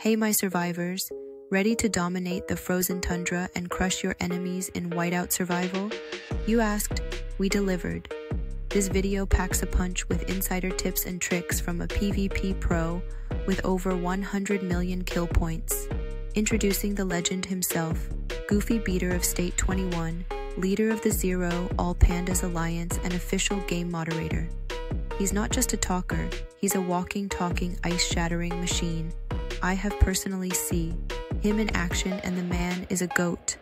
Hey my survivors, ready to dominate the frozen tundra and crush your enemies in Whiteout Survival? You asked, we delivered. This video packs a punch with insider tips and tricks from a PvP pro with over 100 million kill points. Introducing the legend himself, Goofy Beater of State 21, leader of the Zero All Pandas Alliance and official game moderator. He's not just a talker, he's a walking, talking, ice-shattering machine. I have personally seen him in action and the man is a goat.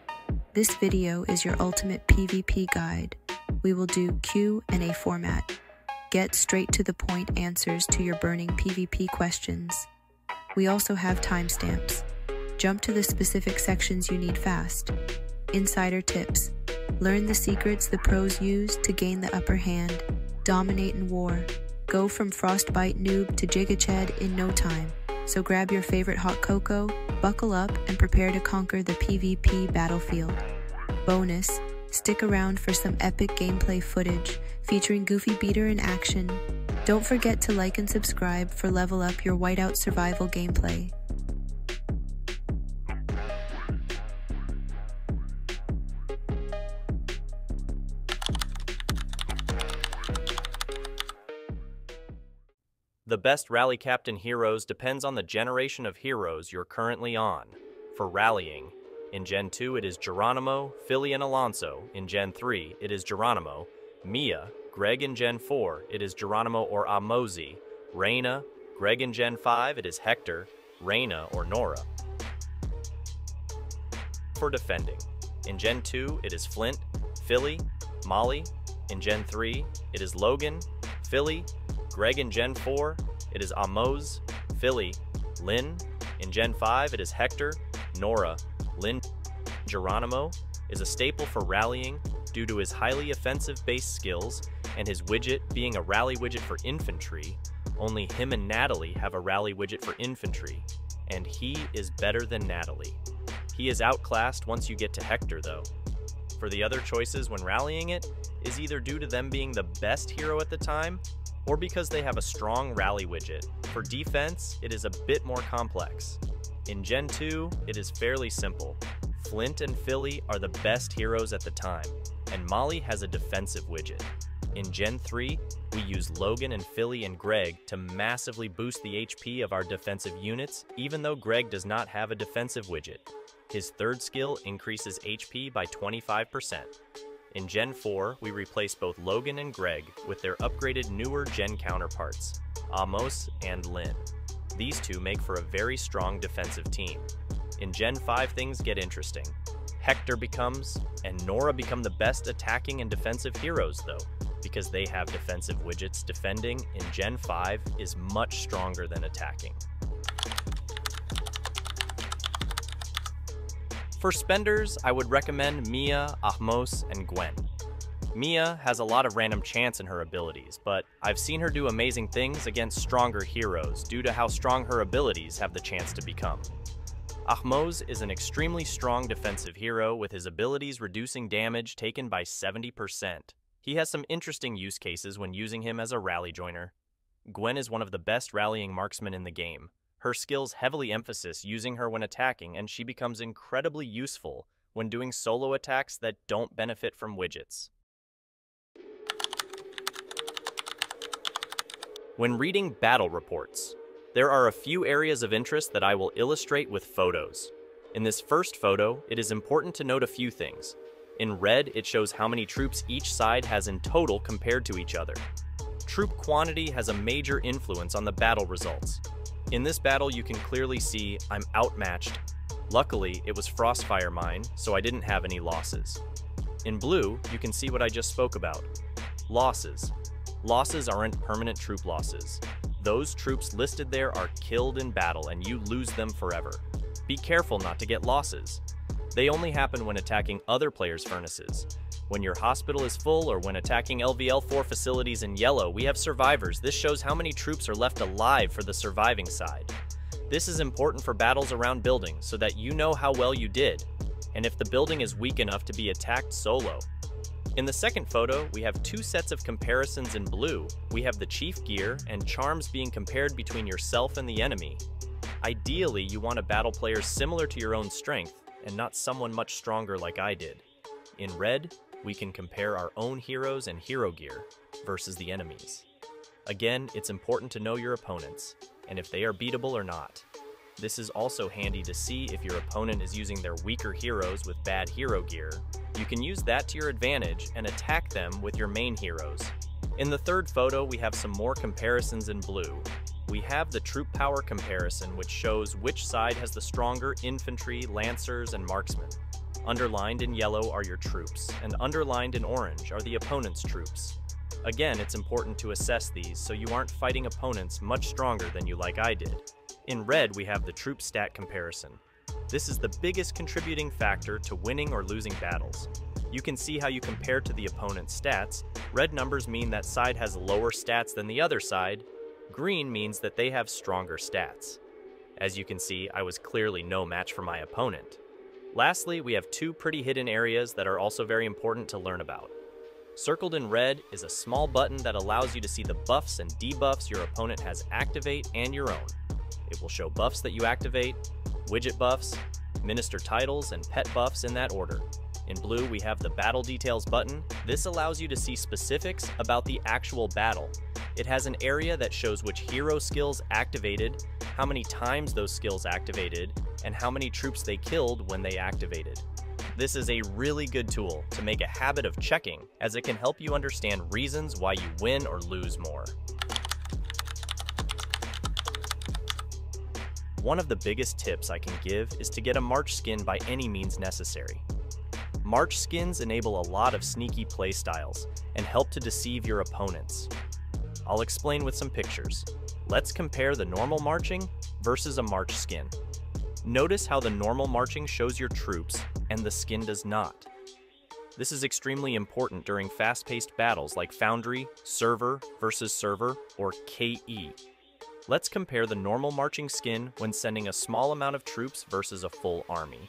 This video is your ultimate PvP guide. We will do Q&A format. Get straight to the point answers to your burning PvP questions. We also have timestamps. Jump to the specific sections you need fast. Insider tips. Learn the secrets the pros use to gain the upper hand. Dominate in war. Go from frostbite noob to gigached in no time. So grab your favorite hot cocoa, buckle up, and prepare to conquer the PvP battlefield. Bonus, stick around for some epic gameplay footage featuring Goofy Beater in action. Don't forget to like and subscribe for level up your Whiteout Survival gameplay. The best rally captain heroes depends on the generation of heroes you're currently on. For rallying, in Gen 2 it is Geronimo, Philly, and Alonso. In Gen 3 it is Geronimo, Mia, Greg. In Gen 4 it is Geronimo or Amozi, Reyna, Greg. In Gen 5 it is Hector, Reyna, or Nora. For defending, in Gen 2 it is Flint, Philly, Molly. In Gen 3 it is Logan, Philly, Greg. In Gen 4, it is Amos, Philly, Lynn. In Gen 5, it is Hector, Nora, Lynn. Geronimo is a staple for rallying due to his highly offensive base skills and his widget being a rally widget for infantry. Only him and Natalie have a rally widget for infantry, and he is better than Natalie. He is outclassed once you get to Hector, though. For the other choices when rallying it is either due to them being the best hero at the time, or because they have a strong rally widget. For defense, it is a bit more complex. In Gen 2, it is fairly simple. Flint and Philly are the best heroes at the time, and Molly has a defensive widget. In Gen 3, we use Logan and Philly and Greg to massively boost the HP of our defensive units, even though Greg does not have a defensive widget. His third skill increases HP by 25%. In Gen 4, we replace both Logan and Greg with their upgraded newer Gen counterparts, Amos and Lynn. These two make for a very strong defensive team. In Gen 5, things get interesting. Hector becomes, and Nora become the best attacking and defensive heroes though, because they have defensive widgets. Defending in Gen 5 is much stronger than attacking. For spenders, I would recommend Mia, Amos, and Gwen. Mia has a lot of random chance in her abilities, but I've seen her do amazing things against stronger heroes due to how strong her abilities have the chance to become. Amos is an extremely strong defensive hero with his abilities reducing damage taken by 70%. He has some interesting use cases when using him as a rally joiner. Gwen is one of the best rallying marksmen in the game. Her skills heavily emphasize using her when attacking, and she becomes incredibly useful when doing solo attacks that don't benefit from widgets. When reading battle reports, there are a few areas of interest that I will illustrate with photos. In this first photo, it is important to note a few things. In red, it shows how many troops each side has in total compared to each other. Troop quantity has a major influence on the battle results. In this battle, you can clearly see I'm outmatched. Luckily, it was Frostfire mine, so I didn't have any losses. In blue, you can see what I just spoke about. Losses. Losses aren't permanent troop losses. Those troops listed there are killed in battle and you lose them forever. Be careful not to get losses. They only happen when attacking other players' furnaces. When your hospital is full or when attacking LVL4 facilities in yellow, we have survivors. This shows how many troops are left alive for the surviving side. This is important for battles around buildings so that you know how well you did, and if the building is weak enough to be attacked solo. In the second photo, we have two sets of comparisons in blue. We have the chief gear and charms being compared between yourself and the enemy. Ideally, you want a battle player similar to your own strength, and not someone much stronger like I did. In red, we can compare our own heroes and hero gear versus the enemies. Again, it's important to know your opponents, and if they are beatable or not. This is also handy to see if your opponent is using their weaker heroes with bad hero gear. You can use that to your advantage and attack them with your main heroes. In the third photo, we have some more comparisons in blue. We have the troop power comparison, which shows which side has the stronger infantry, lancers, and marksmen. Underlined in yellow are your troops, and underlined in orange are the opponent's troops. Again, it's important to assess these so you aren't fighting opponents much stronger than you like I did. In red, we have the troop stat comparison. This is the biggest contributing factor to winning or losing battles. You can see how you compare to the opponent's stats. Red numbers mean that side has lower stats than the other side. Green means that they have stronger stats. As you can see, I was clearly no match for my opponent. Lastly, we have two pretty hidden areas that are also very important to learn about. Circled in red is a small button that allows you to see the buffs and debuffs your opponent has activate and your own. It will show buffs that you activate, widget buffs, minister titles, and pet buffs in that order. In blue, we have the Battle Details button. This allows you to see specifics about the actual battle. It has an area that shows which hero skills activated, how many times those skills activated, and how many troops they killed when they activated. This is a really good tool to make a habit of checking, as it can help you understand reasons why you win or lose more. One of the biggest tips I can give is to get a March skin by any means necessary. March skins enable a lot of sneaky playstyles and help to deceive your opponents. I'll explain with some pictures. Let's compare the normal marching versus a March skin. Notice how the normal marching shows your troops and the skin does not. This is extremely important during fast-paced battles like Foundry, Server versus Server, or KE. Let's compare the normal marching skin when sending a small amount of troops versus a full army.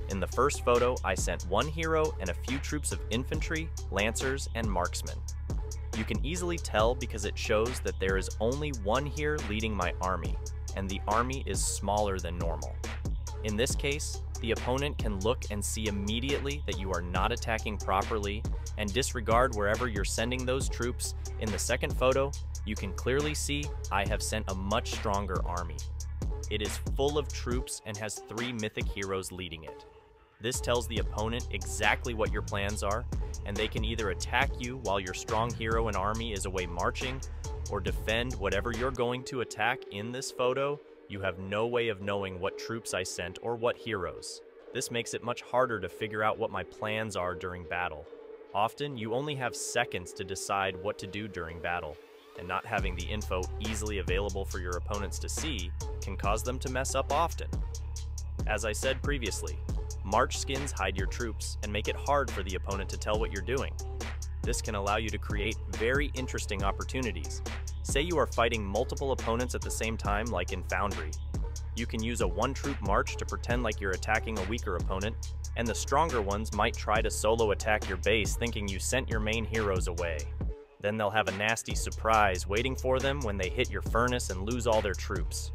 In the first photo, I sent one hero and a few troops of infantry, lancers, and marksmen. You can easily tell because it shows that there is only one here leading my army, and the army is smaller than normal. In this case, the opponent can look and see immediately that you are not attacking properly and disregard wherever you're sending those troops. In the second photo, you can clearly see I have sent a much stronger army. It is full of troops and has 3 mythic heroes leading it. This tells the opponent exactly what your plans are, and they can either attack you while your strong hero and army is away marching, or defend whatever you're going to attack. In this photo, you have no way of knowing what troops I sent or what heroes. This makes it much harder to figure out what my plans are during battle. Often, you only have seconds to decide what to do during battle, and not having the info easily available for your opponents to see can cause them to mess up often. As I said previously, March skins hide your troops and make it hard for the opponent to tell what you're doing. This can allow you to create very interesting opportunities. Say you are fighting multiple opponents at the same time, like in Foundry. You can use a one-troop march to pretend like you're attacking a weaker opponent, and the stronger ones might try to solo attack your base thinking you sent your main heroes away. Then they'll have a nasty surprise waiting for them when they hit your furnace and lose all their troops.